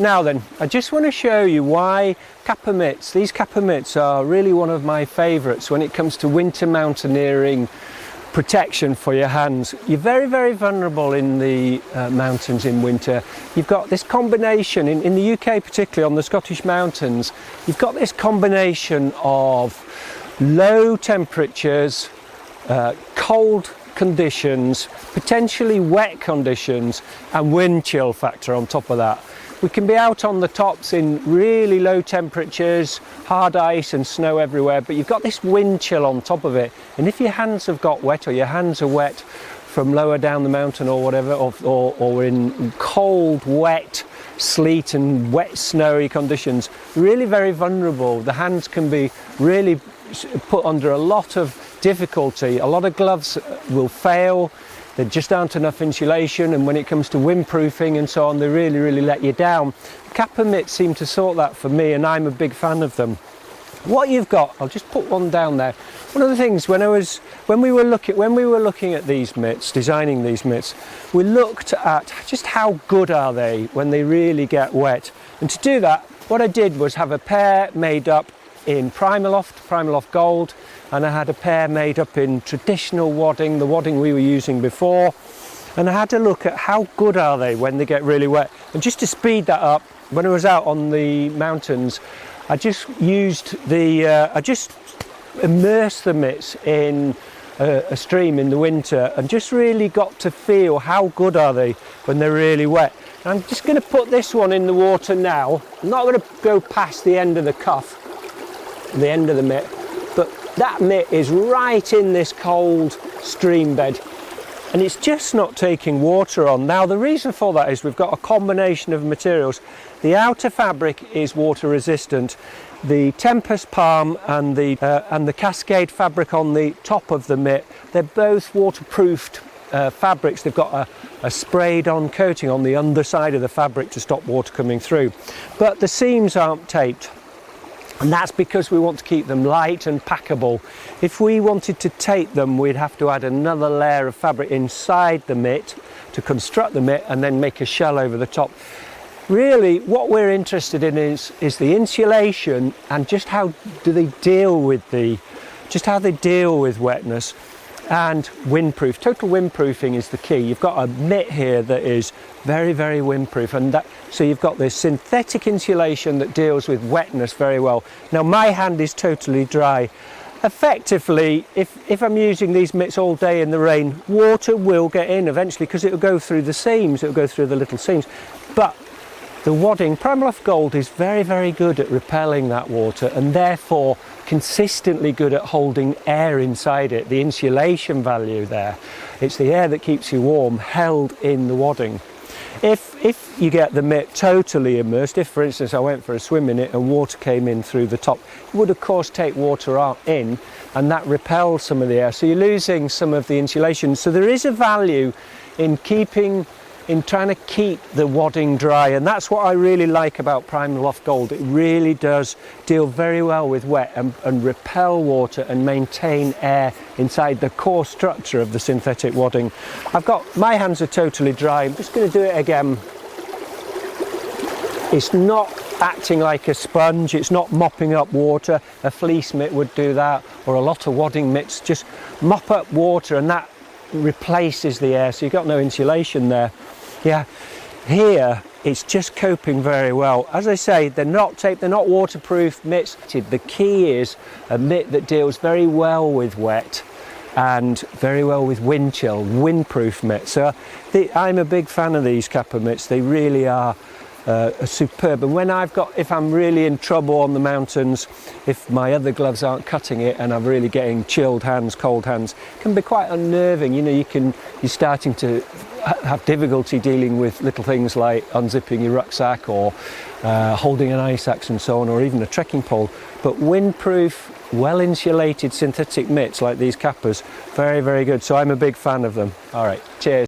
Now then, I just want to show you why Kappa Mitts, these Kappa Mitts are really one of my favourites when it comes to winter mountaineering protection for your hands. You're very vulnerable in the mountains in winter. You've got this combination, in the UK particularly on the Scottish mountains, you've got this combination of low temperatures, cold conditions, potentially wet conditions, and wind chill factor on top of that. We can be out on the tops in really low temperatures, hard ice and snow everywhere, but you've got this wind chill on top of it. And if your hands have got wet, or your hands are wet from lower down the mountain or whatever, or in cold, wet, sleet and wet, snowy conditions, really very vulnerable. The hands can be really put under a lot of difficulty. A lot of gloves will fail. There just aren't enough insulation, and when it comes to windproofing and so on, they really let you down. Kappa Mitts seem to sort that for me, and I'm a big fan of them. What you've got, I'll just put one down there. One of the things when we were looking at these mitts, designing these mitts, we looked at just how good are they when they really get wet. And to do that, what I did was have a pair made up in Primaloft Gold, and I had a pair made up in traditional wadding, the wadding we were using before, and I had to look at how good are they when they get really wet. And just to speed that up, when I was out on the mountains, I just used I just immersed the mitts in a stream in the winter and just really got to feel how good are they when they're really wet. And I'm just going to put this one in the water now. I'm not going to go past the end of the cuff, the end of the mitt, but that mitt is right in this cold stream bed, and it's just not taking water on. Now the reason for that is we've got a combination of materials. The outer fabric is water resistant. The Tempest palm and the Cascade fabric on the top of the mitt, they're both waterproofed fabrics. They've got a sprayed on coating on the underside of the fabric to stop water coming through, but the seams aren't taped. And that's because we want to keep them light and packable. If we wanted to tape them, we'd have to add another layer of fabric inside the mitt to construct the mitt and then make a shell over the top. Really, what we're interested in is the insulation and just how do they deal with wetness. And windproof. Total windproofing is the key. You've got a mitt here that is very windproof, and so you've got this synthetic insulation that deals with wetness very well. Now my hand is totally dry. Effectively, if I'm using these mitts all day in the rain, water will get in eventually because it will go through the seams, it will go through the little seams. But the wadding, Primaloft Gold, is very good at repelling that water, and therefore consistently good at holding air inside it. The insulation value there, it's the air that keeps you warm, held in the wadding. If you get the mitt totally immersed, if for instance I went for a swim in it and water came in through the top, it would of course take water out in, and that repels some of the air, so you're losing some of the insulation. So there is a value in trying to keep the wadding dry, and that's what I really like about Primaloft Gold. It really does deal very well with wet and repel water and maintain air inside the core structure of the synthetic wadding. My hands are totally dry. I'm just going to do it again. It's not acting like a sponge, it's not mopping up water. A fleece mitt would do that, or a lot of wadding mitts just mop up water, and that replaces the air, so you've got no insulation there. Yeah, here it's just coping very well. As I say, they're not taped, they're not waterproof mitts. The key is a mitt that deals very well with wet and very well with wind chill, windproof mitts. So I'm a big fan of these Kappa Mitts. They really are superb. And if I'm really in trouble on the mountains, if my other gloves aren't cutting it and I'm really getting chilled hands, cold hands, it can be quite unnerving. You know, you're starting to have difficulty dealing with little things like unzipping your rucksack or holding an ice axe and so on, or even a trekking pole. But windproof, well insulated synthetic mitts like these Kappas, very good. So I'm a big fan of them. All right, cheers.